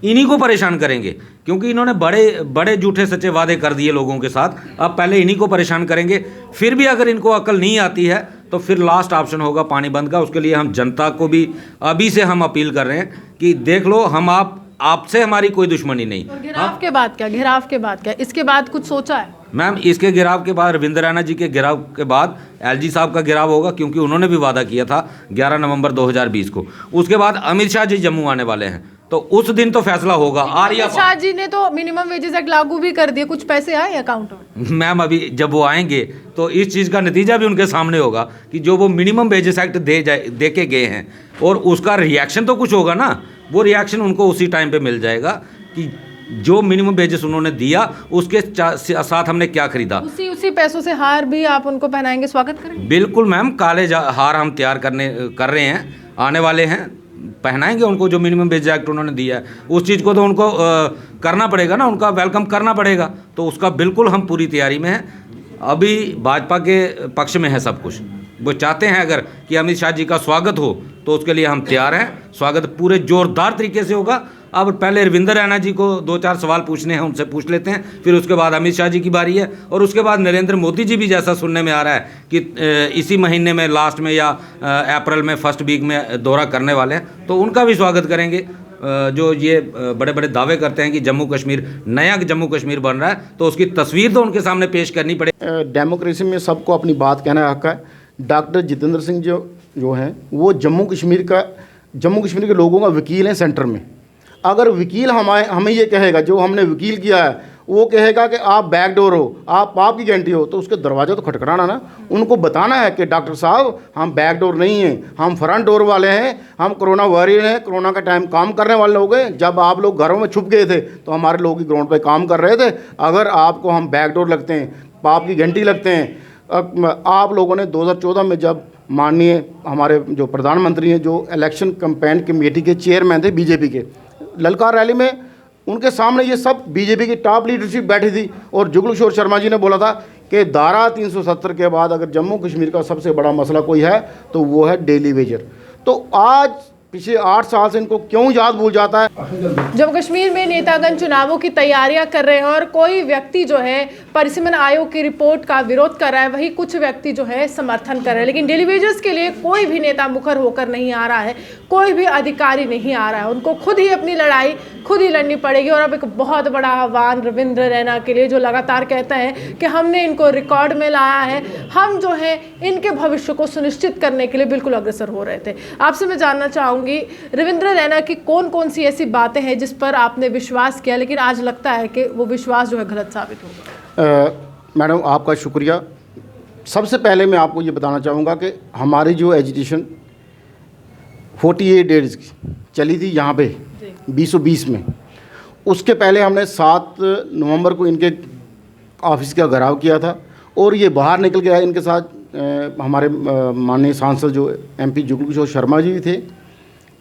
इन्हीं को परेशान करेंगे, क्योंकि इन्होंने बड़े बड़े झूठे सच्चे वादे कर दिए लोगों के साथ। अब पहले इन्हीं को परेशान करेंगे, फिर भी अगर इनको अकल नहीं आती है तो फिर लास्ट ऑप्शन होगा पानी बंद का। उसके लिए हम जनता को भी अभी से हम अपील कर रहे हैं कि देख लो, हम आपसे हमारी कोई दुश्मनी नहीं। और घेराव के बाद क्या, घेराव के बाद क्या, इसके बाद कुछ सोचा है? मैम, इसके गिराव के बाद, रविंद्र रैना जी के गिराव के बाद एलजी साहब का गिराव होगा, क्योंकि उन्होंने भी वादा किया था 11 नवंबर 2020 को। उसके बाद अमित शाह जी जम्मू आने वाले हैं, तो उस दिन तो फैसला होगा। अमित शाह जी ने तो मिनिमम वेजेस एक्ट लागू भी कर दिए, कुछ पैसे आए अकाउंट में? मैम, अभी जब वो आएंगे तो इस चीज़ का नतीजा भी उनके सामने होगा कि जो वो मिनिमम वेजेस एक्ट दे के गए हैं, और उसका रिएक्शन तो कुछ होगा ना। वो रिएक्शन उनको उसी टाइम पे मिल जाएगा कि जो मिनिमम वेजेस उन्होंने दिया उसके साथ हमने क्या खरीदा। उसी पैसों से हार भी आप उनको पहनाएंगे, स्वागत करेंगे? बिल्कुल मैम, काले हार हम तैयार कर रहे हैं, आने वाले हैं, पहनाएंगे उनको। जो मिनिमम वेज एक्ट उन्होंने दिया है उस चीज़ को तो उनको करना पड़ेगा ना, उनका वेलकम करना पड़ेगा। तो उसका बिल्कुल हम पूरी तैयारी में हैं। अभी भाजपा के पक्ष में है सब कुछ। वो चाहते हैं अगर कि अमित शाह जी का स्वागत हो तो उसके लिए हम तैयार हैं। स्वागत पूरे जोरदार तरीके से होगा। अब पहले रविंद्र रैना जी को 2-4 सवाल पूछने हैं, उनसे पूछ लेते हैं, फिर उसके बाद अमित शाह जी की बारी है, और उसके बाद नरेंद्र मोदी जी भी, जैसा सुनने में आ रहा है कि इसी महीने में लास्ट में या अप्रैल में फर्स्ट वीक में दौरा करने वाले हैं, तो उनका भी स्वागत करेंगे। जो ये बड़े बड़े दावे करते हैं कि जम्मू कश्मीर नया जम्मू कश्मीर बन रहा है, तो उसकी तस्वीर तो उनके सामने पेश करनी पड़ेगी। डेमोक्रेसी में सबको अपनी बात कहना हक है। डॉक्टर जितेंद्र सिंह जो हैं वो जम्मू कश्मीर के लोगों का वकील हैं सेंटर में। अगर वकील हमें ये कहेगा, जो हमने वकील किया है वो कहेगा कि आप बैकडोर हो, आप पाप की गारंटी हो, तो उसके दरवाज़ा तो खटखटाना ना। उनको बताना है कि डॉक्टर साहब हम बैकडोर नहीं हैं, हम फ्रंट डोर वाले हैं, हम कोरोना वॉरियर हैं, कोरोना का टाइम काम करने वाले लोग हैं। जब आप लोग घरों में छुप गए थे तो हमारे लोग ही ग्राउंड पे काम कर रहे थे। अगर आपको हम बैकडोर लगते हैं, पाप की घंटी लगते हैं। आप लोगों ने 2014 में जब माननीय हमारे जो प्रधानमंत्री हैं, जो इलेक्शन कैंपेन कमेटी के चेयरमैन थे बीजेपी के, ललकार रैली में उनके सामने ये सब बीजेपी की टॉप लीडरशिप बैठी थी, और जुगल किशोर शर्मा जी ने बोला था कि धारा 370 के बाद अगर जम्मू कश्मीर का सबसे बड़ा मसला कोई है तो वो है डेली वेजर। तो आज पिछले 8 साल से इनको क्यों याद भूल जाता है? जम्मू कश्मीर में नेतागण चुनावों की तैयारियां कर रहे हैं, और कोई व्यक्ति जो है परिसीमन आयोग की रिपोर्ट का विरोध कर रहा है, वही कुछ व्यक्ति जो है समर्थन कर रहे हैं। लेकिन डेली वेजेस के लिए कोई भी नेता मुखर होकर नहीं आ रहा है, कोई भी अधिकारी नहीं आ रहा है। उनको खुद ही अपनी लड़ाई खुद ही लड़नी पड़ेगी। और अब एक बहुत बड़ा आह्वान रविंद्र रैना के लिए, जो लगातार कहते हैं कि हमने इनको रिकॉर्ड में लाया है, हम जो है इनके भविष्य को सुनिश्चित करने के लिए बिल्कुल अग्रसर हो रहे थे। आपसे मैं जानना चाहूँगी, रविंद्र रैना की कौन कौन सी ऐसी बातें हैं जिस पर आपने विश्वास किया, लेकिन आज लगता है कि वो विश्वास जो है गलत साबित होगा? मैडम, आपका शुक्रिया। सबसे पहले मैं आपको ये बताना चाहूँगा कि हमारी जो एजुकेशन 48 डेज की चली थी यहाँ पे 2020 में, उसके पहले हमने 7 नवंबर को इनके ऑफिस का घेराव किया था, और ये बाहर निकल गया। इनके साथ हमारे माननीय सांसद जो MP जुगल किशोर शर्मा जी भी थे,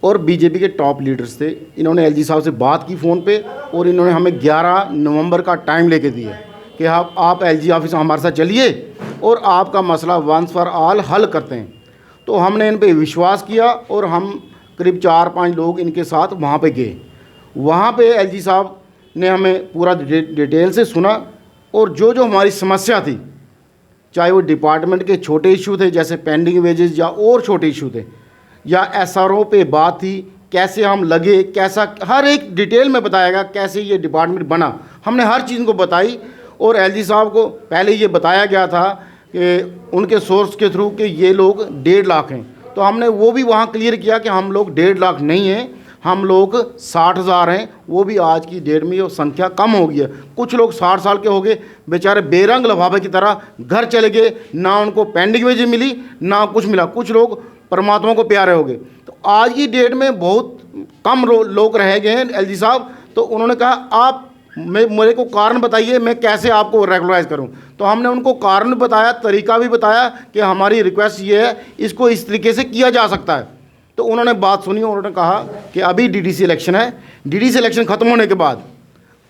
और बीजेपी के टॉप लीडर्स थे। इन्होंने LG साहब से बात की फ़ोन पे, और इन्होंने हमें 11 नवंबर का टाइम लेके दिया कि आप LG ऑफिस हमारे साथ चलिए और आपका मसला वंस फॉर ऑल हल करते हैं। तो हमने इन पे विश्वास किया, और हम करीब 4-5 लोग इनके साथ वहाँ पे गए। वहाँ पे LG साहब ने हमें पूरा डिटेल से सुना, और जो हमारी समस्या थी, चाहे वो डिपार्टमेंट के छोटे इशू थे जैसे पेंडिंग वेजेस, या और छोटे इशू थे, या SRO पे बात थी, कैसे हम लगे, कैसा, हर एक डिटेल में बताया गया कैसे ये डिपार्टमेंट बना। हमने हर चीज़ को बताई, और LG साहब को पहले ये बताया गया था कि उनके सोर्स के थ्रू कि ये लोग 1.5 लाख हैं। तो हमने वो भी वहाँ क्लियर किया कि हम लोग 1.5 लाख नहीं हैं, हम लोग 60,000 हैं। वो भी आज की डेट में वो संख्या कम हो गई है। कुछ लोग 60 साल के हो गए, बेचारे बेरंग लिफाफे की तरह घर चले गए, ना उनको पेंडिंग वेज मिली ना कुछ मिला। कुछ लोग परमात्मा को प्यारे हो गए। तो आज की डेट में बहुत कम लोग रह गए हैं LG साहब। तो उन्होंने कहा आप मेरे को कारण बताइए, मैं कैसे आपको रेगुलराइज करूं। तो हमने उनको कारण बताया, तरीका भी बताया कि हमारी रिक्वेस्ट ये है, इसको इस तरीके से किया जा सकता है। तो उन्होंने बात सुनी, उन्होंने कहा कि अभी DDC इलेक्शन है, DDC इलेक्शन ख़त्म होने के बाद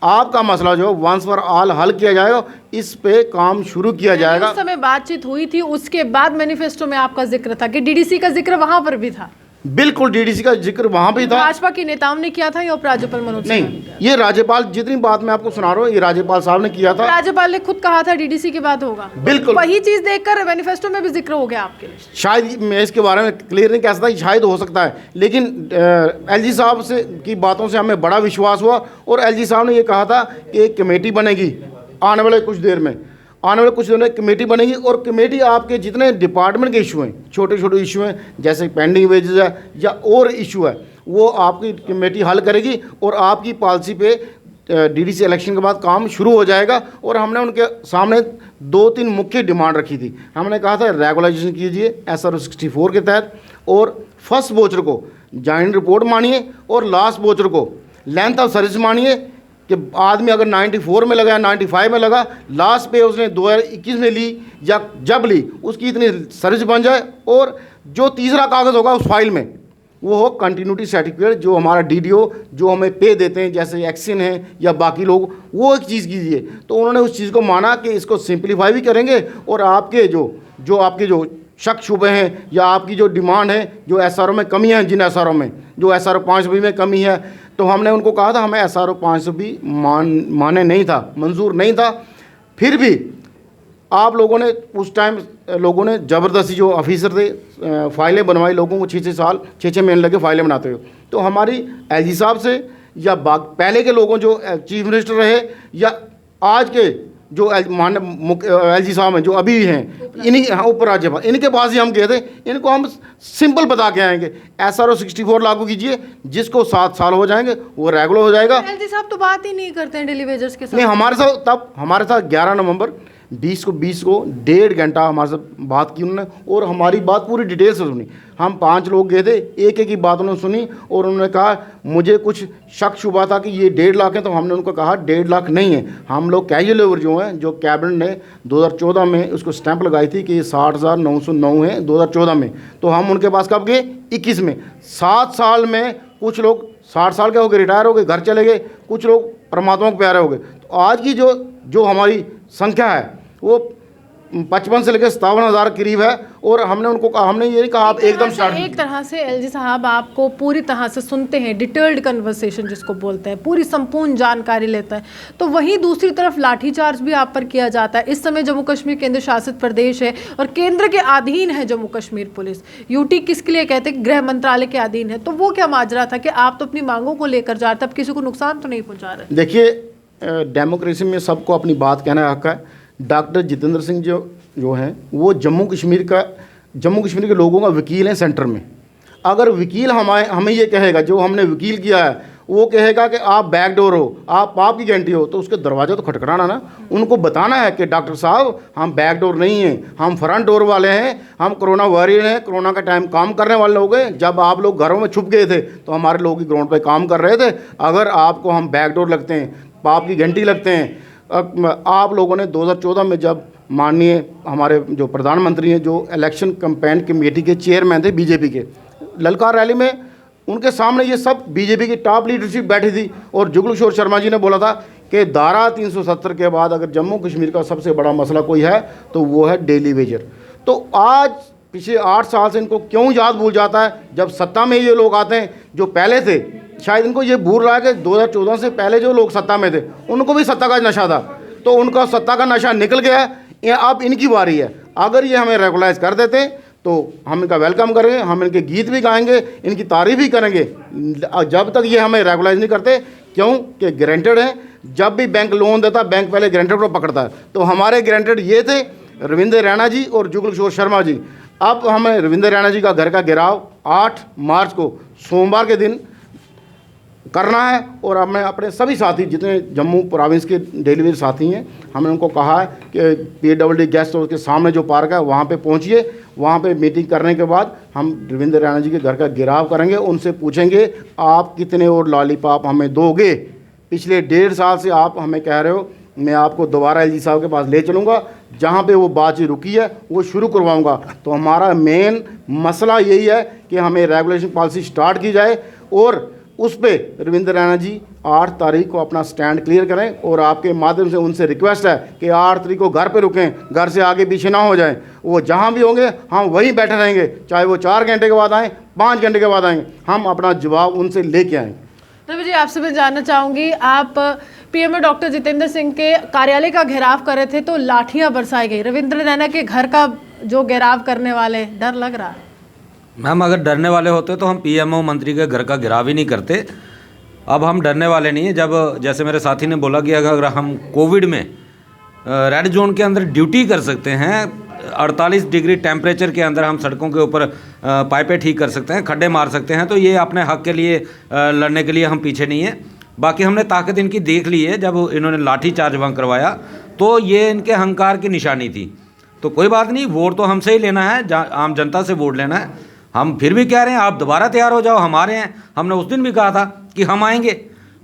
आपका मसला जो वंस फॉर ऑल हल किया जाएगा, इस पे काम शुरू किया जाएगा। उस समय बातचीत हुई थी, उसके बाद मैनिफेस्टो में आपका जिक्र था कि DDC का जिक्र वहाँ पर भी था। बिल्कुल डीडीसी का जिक्र वहाँ भी था। भाजपा के नेताओं ने किया था या उपराज्यपाल मनोज सिन्हा ने नहीं, किया? ये राज्यपाल, जितनी बात मैं आपको सुना रहा हूँ, ये राज्यपाल साहब ने किया था। राज्यपाल ने खुद कहा था डीडीसी की बात होगा, बिल्कुल। वही चीज देखकर मैनिफेस्टो में भी जिक्र हो गया आपके। शायद मैं इसके बारे में क्लियर नहीं कह सकता, शायद हो सकता है, लेकिन एलजी साहब से की बातों से हमें बड़ा विश्वास हुआ। और एलजी साहब ने ये कहा था कि एक कमेटी बनेगी आने वाले कुछ देर में, आने वाले कुछ दिनों में कमेटी बनेगी, और कमेटी आपके जितने डिपार्टमेंट के इशू हैं, छोटे छोटे इशू हैं, जैसे पेंडिंग वेजेस है या और इशू है, वो आपकी कमेटी हल करेगी और आपकी पॉलिसी पे डीडीसी इलेक्शन के बाद काम शुरू हो जाएगा। और हमने उनके सामने 2-3 मुख्य डिमांड रखी थी। हमने कहा था रेगुलाइजेशन कीजिए SRO 64 के तहत, और फर्स्ट वोचर को जॉइंट रिपोर्ट मानिए, और लास्ट वोचर को लेंथ ऑफ सर्विस मानिए कि आदमी अगर 94 में लगा या 95 में लगा, लास्ट पे उसने 2021 में ली या जब ली, उसकी इतनी सर्विस बन जाए। और जो तीसरा कागज़ होगा उस फाइल में वो हो कंटिन्यूटी सर्टिफिकेट, जो हमारा DDO जो हमें पे देते हैं, जैसे एक्सिन है या बाकी लोग, वो एक चीज़ कीजिए। तो उन्होंने उस चीज़ को माना कि इसको सिंप्लीफाई भी करेंगे, और आपके जो शक शुबे हैं या आपकी जो डिमांड है, जो SRO में कमियां हैं, जिन SRO में जो SRO 520 में कमी है, तो हमने उनको कहा था हमें SRO 520 माने नहीं था, मंजूर नहीं था। फिर भी आप लोगों ने उस टाइम लोगों ने ज़बरदस्ती, जो ऑफिसर थे, फाइलें बनवाई लोगों को, 6-6 साल 6-6 महीने लगे फाइलें बनाते हुए। तो हमारी एलजी साहब से या पहले के लोगों जो चीफ मिनिस्टर रहे या आज के जो एलजी साहब हैं जो अभी हैं, इन्हीं उपराज्यपाल, इनके पास ही हम गए थे। इनको हम सिंपल बता के आएंगे SRO 64 लागू कीजिए, जिसको 7 साल हो जाएंगे वो रेगुलर हो जाएगा। एलजी साहब तो बात ही नहीं करते हैं डेली वेजर्स के साथ। नहीं, हमारे साथ 11 नवंबर 20 को 1.5 घंटा हमारे साथ बात की उन्होंने, और हमारी बात पूरी डिटेल से सुनी। हम 5 लोग गए थे, एक एक की बात उन्होंने सुनी, और उन्होंने कहा मुझे कुछ शक शुबा था कि ये 1.5 लाख है, तो हमने उनको कहा 1.5 लाख नहीं है। हम लोग कैजुअल लेबर जो हैं, जो कैबिनेट ने 2014 में उसको स्टैंप लगाई थी कि ये 60,909 है 2014 में, तो हम उनके पास कब गए? 21 में। 7 साल में कुछ लोग 60 साल के हो गए, रिटायर हो गए, घर चले गए, कुछ लोग परमात्मा को प्यारे हो गए। तो आज की जो हमारी संख्या है वो 55 से लेकर 57,000 करीब है। और हमने उनको कहा, हमने ये नहीं कहा आप एकदम स्टार्ट। एक तरह से एलजी साहब आपको पूरी तरह से सुनते हैं, डिटेल्ड कन्वर्सेशन जिसको बोलते हैं, पूरी संपूर्ण जानकारी लेता है। तो वहीं दूसरी तरफ लाठीचार्ज भी आप पर किया जाता है। इस समय जम्मू कश्मीर केंद्र शासित प्रदेश है और केंद्र के अधीन है जम्मू कश्मीर पुलिस। यूटी किसके लिए कहते हैं? गृह मंत्रालय के अधीन है। तो वो क्या माजरा था कि आप तो अपनी मांगों को लेकर जा रहे थे, अब किसी को नुकसान तो नहीं पहुंचा रहे? देखिए, डेमोक्रेसी में सबको अपनी बात कहना हक है। डॉक्टर जितेंद्र सिंह जो हैं वो जम्मू कश्मीर के लोगों का वकील हैं सेंटर में। अगर वकील हमें ये कहेगा, जो हमने वकील किया है वो कहेगा कि आप बैकडोर हो, आप पाप की गारंटी हो, तो उसके दरवाज़ा तो खटखटाना ना। उनको बताना है कि डॉक्टर साहब हम बैकडोर नहीं हैं, हम फ्रंट डोर वाले हैं, हम कोरोना वॉरियर हैं, कोरोना का टाइम काम करने वाले लोग हैं। जब आप लोग घरों में छुप गए थे तो हमारे लोग ही ग्राउंड पर काम कर रहे थे। अगर आपको हम बैकडोर लगते हैं, पाप की घंटी लगते हैं, आप लोगों ने 2014 में जब माननीय हमारे जो प्रधानमंत्री हैं, जो इलेक्शन कैंपेन कमेटी के चेयरमैन थे बीजेपी के, ललकार रैली में उनके सामने ये सब बीजेपी की टॉप लीडरशिप बैठी थी, और जुगल किशोर शर्मा जी ने बोला था कि धारा 370 के बाद अगर जम्मू कश्मीर का सबसे बड़ा मसला कोई है तो वो है डेली वेजर। तो आज पिछले 8 साल से इनको क्यों याद भूल जाता है? जब सत्ता में ये लोग आते हैं जो पहले थे, शायद इनको ये भूल रहा है कि 2014 से पहले जो लोग सत्ता में थे उनको भी सत्ता का नशा था, तो उनका सत्ता का नशा निकल गया है। अब इनकी बारी है। अगर ये हमें रेगुलाइज कर देते हैं तो हम इनका वेलकम करेंगे, हम इनके गीत भी गाएंगे, इनकी तारीफ भी करेंगे। जब तक ये हमें रेगुलाइज नहीं करते, क्योंकि गारंटेड है, जब भी बैंक लोन देता बैंक पहले गारंटेड को पकड़ता है। तो हमारे गारंटेड ये थे रविंद्र रैना जी और जुगल किशोर शर्मा जी। अब हमें रविंद्र रैना जी का घर का घेराव 8 मार्च को सोमवार के दिन करना है, और अब मैं अपने सभी साथी जितने जम्मू प्रोविंस के डेलीवेज साथी हैं, हमने उनको कहा है कि PWD गेस्ट हाउस के सामने जो पार्क है वहाँ पे पहुँचिए। वहाँ पे मीटिंग करने के बाद हम रविंद्र रैना जी के घर का घेराव करेंगे, उनसे पूछेंगे आप कितने और लॉलीपॉप हमें दोगे? पिछले 1.5 साल से आप हमें कह रहे हो, मैं आपको दोबारा एलजी साहब के पास ले चलूँगा, जहाँ पे वो बातचीत रुकी है वो शुरू करवाऊँगा। तो हमारा मेन मसला यही है कि हमें रेगुलेशन पॉलिसी स्टार्ट की जाए, और उस पे रविंद्र रैना जी 8 तारीख को अपना स्टैंड क्लियर करें और आपके माध्यम से उनसे रिक्वेस्ट है कि 8 तारीख को घर पे रुकें, घर से आगे पीछे ना हो जाएं। वो जहां भी होंगे हम वहीं बैठे रहेंगे, चाहे वो 4 घंटे के बाद आएँ, 5 घंटे के बाद आएंगे, हम अपना जवाब उनसे लेके आएँ। रवि जी, आपसे मैं जानना चाहूँगी, आप पीएमओ डॉक्टर जितेंद्र सिंह के कार्यालय का घेराव कर रहे थे तो लाठियाँ बरसाई गई। रविंद्र रैना के घर का जो घेराव करने वाले, डर लग रहा है? मैम, अगर डरने वाले होते तो हम पीएमओ मंत्री के घर का घेराव ही नहीं करते। अब हम डरने वाले नहीं हैं। जब जैसे मेरे साथी ने बोला कि अगर हम कोविड में रेड जोन के अंदर ड्यूटी कर सकते हैं, 48 डिग्री टेम्परेचर के अंदर हम सड़कों के ऊपर पाइपें ठीक कर सकते हैं, खड्डे मार सकते हैं, तो ये अपने हक के लिए लड़ने के लिए हम पीछे नहीं हैं। बाकी हमने ताकत इनकी देख ली है। जब इन्होंने लाठी चार्ज वहाँ करवाया तो ये इनके अहंकार की निशानी थी। तो कोई बात नहीं, वोट तो हमसे ही लेना है, आम जनता से वोट लेना है। हम फिर भी कह रहे हैं आप दोबारा तैयार हो जाओ, हमारे हैं। हमने उस दिन भी कहा था कि हम आएंगे।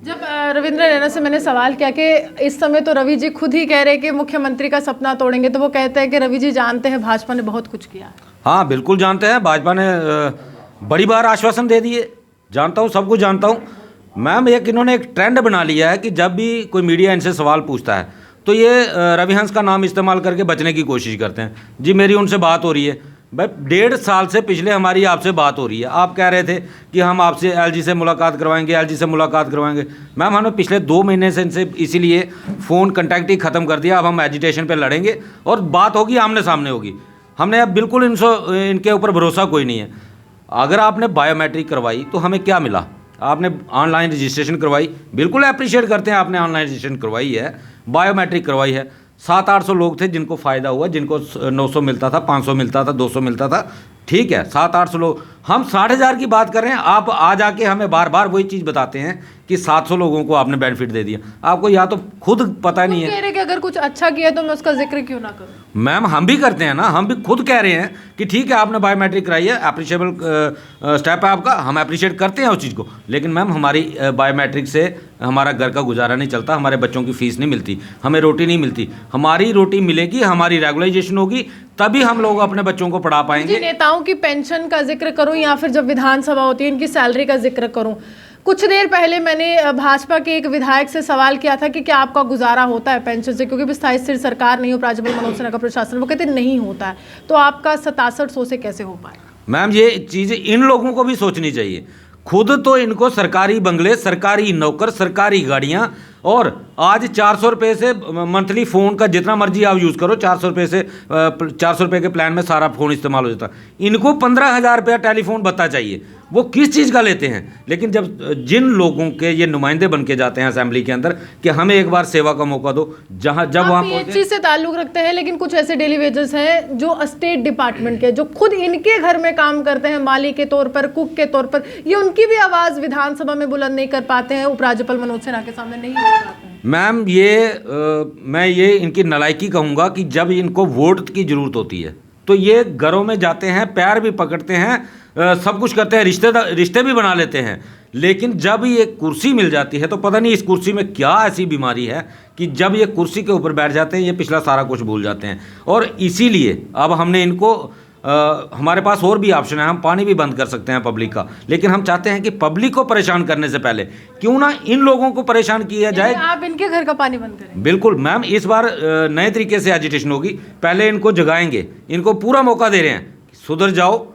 जब रविंद्र रैना से मैंने सवाल किया कि इस समय तो रवि जी खुद ही कह रहे हैं कि मुख्यमंत्री का सपना तोड़ेंगे, तो वो कहते हैं कि रवि जी जानते हैं भाजपा ने बहुत कुछ किया। हाँ, बिल्कुल जानते हैं। भाजपा ने बड़ी बार आश्वासन दे दिए, जानता हूँ, सब कुछ जानता हूँ। मैम, इन्होंने एक ट्रेंड बना लिया है कि जब भी कोई मीडिया इनसे सवाल पूछता है तो ये रविहंस का नाम इस्तेमाल करके बचने की कोशिश करते हैं। जी, मेरी उनसे बात हो रही है। भाई, 1.5 साल से पिछले हमारी आपसे बात हो रही है। आप कह रहे थे कि हम आपसे एलजी से मुलाकात करवाएंगे, एलजी से मुलाकात करवाएंगे। मैम, हमने पिछले 2 महीने से इनसे इसीलिए फ़ोन कॉन्टैक्ट ही ख़त्म कर दिया। अब हम एजिटेशन पे लड़ेंगे और बात होगी, आमने सामने होगी। हमने अब बिल्कुल इनके ऊपर भरोसा कोई नहीं है। अगर आपने बायोमेट्रिक करवाई तो हमें क्या मिला? आपने ऑनलाइन रजिस्ट्रेशन करवाई, बिल्कुल अप्रिशिएट करते हैं, आपने ऑनलाइन रजिस्ट्रेशन करवाई है, बायोमेट्रिक करवाई है। 700-800 लोग थे जिनको फ़ायदा हुआ, जिनको 900 मिलता था, 500 मिलता था, 200 मिलता था। ठीक है, 700-800 लोग। हम 60,000 की बात कर रहे हैं। आप आ जाके हमें बार बार वही चीज़ बताते हैं कि 700 लोगों को आपने बेनिफिट दे दिया। आपको या तो खुद पता नहीं है। कह रहे कि अगर कुछ अच्छा किया तो मैं उसका जिक्र क्यों ना करूं? मैम, हम भी करते हैं ना, हम भी खुद कह रहे हैं कि ठीक है आपने बायोमेट्रिक कराई है, अप्रिशिएबल स्टेप है आपका, हम अप्रिशिएट करते हैं उस चीज़ को। लेकिन मैम, हमारी बायोमेट्रिक से हमारा घर का गुजारा नहीं चलता, हमारे बच्चों की फ़ीस नहीं मिलती, हमें रोटी नहीं मिलती। हमारी रोटी मिलेगी, हमारी रेगुलाइजेशन होगी, तभी हम लोग अपने बच्चों को पढ़ा पाएंगे। नेताओं की पेंशन का जिक्र करूं या फिर जब विधानसभा होती है इनकी सैलरी का जिक्र करूं? कुछ देर पहले मैंने भाजपा के एक विधायक से सवाल किया था कि क्या आपका गुजारा होता है पेंशन से, क्योंकि स्थायी स्थिर सरकार नहीं हो, राज्यपाल मनोज सिन्हा का प्रशासन। वो कहते नहीं होता है, तो आपका 6700 से कैसे हो पाए? मैम, ये चीज़ें इन लोगों को भी सोचनी चाहिए। खुद तो इनको सरकारी बंगले, सरकारी नौकर, सरकारी गाड़ियाँ, और आज 400 रुपये से मंथली फ़ोन का जितना मर्जी आप यूज़ करो, 400 रुपये से 400 रुपये के प्लान में सारा फ़ोन इस्तेमाल हो जाता है। इनको 15,000 रुपया टेलीफोन भत्ता चाहिए, वो किस चीज़ का लेते हैं? लेकिन जब जिन लोगों के ये नुमाइंदे बन के जाते हैं असेंबली के अंदर कि हमें एक बार सेवा का मौका दो, जहाँ जब वहाँ पीएचसी से ताल्लुक़ रखते हैं, लेकिन कुछ ऐसे डेली वेजेस हैं जो स्टेट डिपार्टमेंट के, जो खुद इनके घर में काम करते हैं माली के तौर पर, कुक के तौर पर, ये उनकी भी आवाज़ विधानसभा में बुलंद नहीं कर पाते हैं, उपराज्यपाल मनोज सिन्हा के सामने नहीं कर पाते हैं। मैम, मैं ये इनकी नालायकी कहूँगा कि जब इनको वोट की ज़रूरत होती है तो ये घरों में जाते हैं, पैर भी पकड़ते हैं, सब कुछ करते हैं, रिश्ते भी बना लेते हैं। लेकिन जब ये कुर्सी मिल जाती है तो पता नहीं इस कुर्सी में क्या ऐसी बीमारी है कि जब ये कुर्सी के ऊपर बैठ जाते हैं ये पिछला सारा कुछ भूल जाते हैं। और इसीलिए अब हमने इनको हमारे पास और भी ऑप्शन है, हम पानी भी बंद कर सकते हैं पब्लिक का, लेकिन हम चाहते हैं कि पब्लिक को परेशान करने से पहले क्यों ना इन लोगों को परेशान किया जाए। आप इनके घर का पानी बंद करें? बिल्कुल मैम, इस बार नए तरीके से एजिटेशन होगी। पहले इनको जगाएंगे, इनको पूरा मौका दे रहे हैं, सुधर जाओ,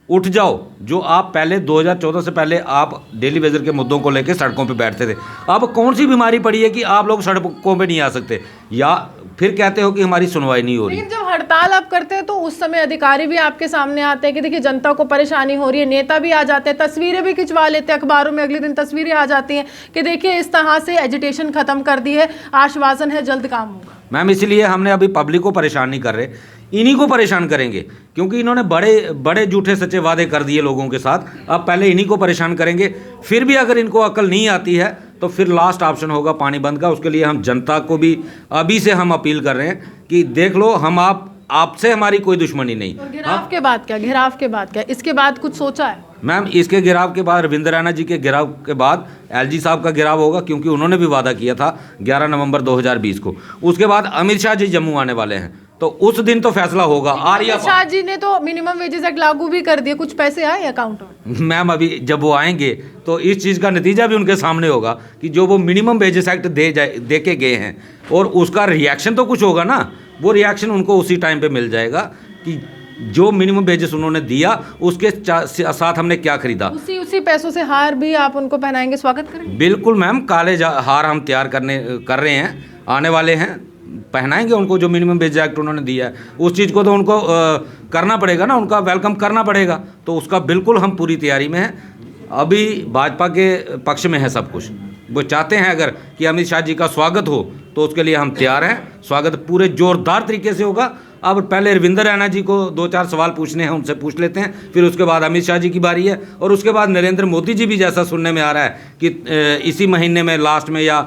उठ जाओ। जो आप पहले 2014 से पहले आप डेली वेजर के मुद्दों को लेकर सड़कों पे बैठते थे, अब कौन सी बीमारी पड़ी है कि आप लोग सड़कों पे नहीं आ सकते, या फिर कहते हो कि हमारी सुनवाई नहीं हो रही। लेकिन जब हड़ताल आप करते हैं तो उस समय अधिकारी भी आपके सामने आते हैं कि देखिए जनता को परेशानी हो रही है, नेता भी आ जाते हैं, तस्वीरें भी खिंचवा लेते हैं, अखबारों में अगले दिन तस्वीरें आ जाती हैं कि देखिए इस तरह से एजिटेशन खत्म कर दी है, आश्वासन है जल्द काम होगा। मैम, इसलिए हमने अभी पब्लिक को परेशान नहीं कर रहे, इन्हीं को परेशान करेंगे, क्योंकि इन्होंने बड़े बड़े झूठे सच्चे वादे कर दिए लोगों के साथ। अब पहले इन्हीं को परेशान करेंगे, फिर भी अगर इनको अकल नहीं आती है तो फिर लास्ट ऑप्शन होगा पानी बंद का। उसके लिए हम जनता को भी अभी से हम अपील कर रहे हैं कि देख लो, हम आपसे हमारी कोई दुश्मनी नहीं। और घेराव के बाद क्या? घेराव के बाद क्या? इसके बाद कुछ सोचा है? मैम, इसके घेराव के बाद रविंद्र रैना जी के घेराव के बाद एलजी साहब का घेराव होगा, क्योंकि उन्होंने भी वादा किया था 11 नवंबर 2020 को। उसके बाद अमित शाह जी जम्मू आने वाले हैं, तो उस दिन तो फैसला होगा। आर्या अमित शाह जी ने तो मिनिमम वेजेस एक्ट लागू भी कर दिए, कुछ पैसे आए अकाउंट में? मैम अभी जब वो आएंगे तो इस चीज़ का नतीजा भी उनके सामने होगा कि जो वो मिनिमम वेजेस एक्ट दे के गए हैं और उसका रिएक्शन तो कुछ होगा ना। वो रिएक्शन उनको उसी टाइम पे मिल जाएगा कि जो मिनिमम वेजेस उन्होंने दिया उसके साथ हमने क्या खरीदा। उसी पैसों से हार भी आप उनको पहनाएंगे, स्वागत करेंगे? बिल्कुल मैम, काले हार हम तैयार कर रहे हैं, आने वाले हैं, पहनाएंगे उनको। जो मिनिमम वेज एक्ट उन्होंने दिया है उस चीज़ को तो उनको करना पड़ेगा ना, उनका वेलकम करना पड़ेगा। तो उसका बिल्कुल हम पूरी तैयारी में हैं। अभी भाजपा के पक्ष में है सब कुछ। वो चाहते हैं अगर कि अमित शाह जी का स्वागत हो तो उसके लिए हम तैयार हैं। स्वागत पूरे जोरदार तरीके से होगा। अब पहले रविंद्र रैना जी को 2-4 सवाल पूछने हैं, उनसे पूछ लेते हैं, फिर उसके बाद अमित शाह जी की बारी है और उसके बाद नरेंद्र मोदी जी भी, जैसा सुनने में आ रहा है कि इसी महीने में लास्ट में या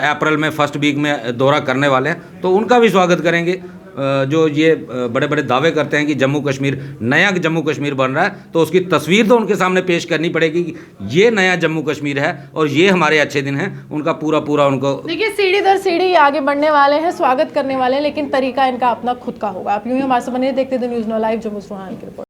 अप्रैल में फर्स्ट वीक में दौरा करने वाले हैं, तो उनका भी स्वागत करेंगे। जो ये बड़े बड़े दावे करते हैं कि जम्मू कश्मीर नया जम्मू कश्मीर बन रहा है, तो उसकी तस्वीर तो उनके सामने पेश करनी पड़ेगी कि ये नया जम्मू कश्मीर है और ये हमारे अच्छे दिन हैं। उनका पूरा उनको देखिए, सीढ़ी दर सीढ़ी आगे बढ़ने वाले हैं, स्वागत करने वाले हैं, लेकिन तरीका इनका अपना खुद का होगा। आप यूं ही हमारे से बने देखते थे न्यूज़ 9 लाइव। जम्मू से रोहान की रिपोर्ट।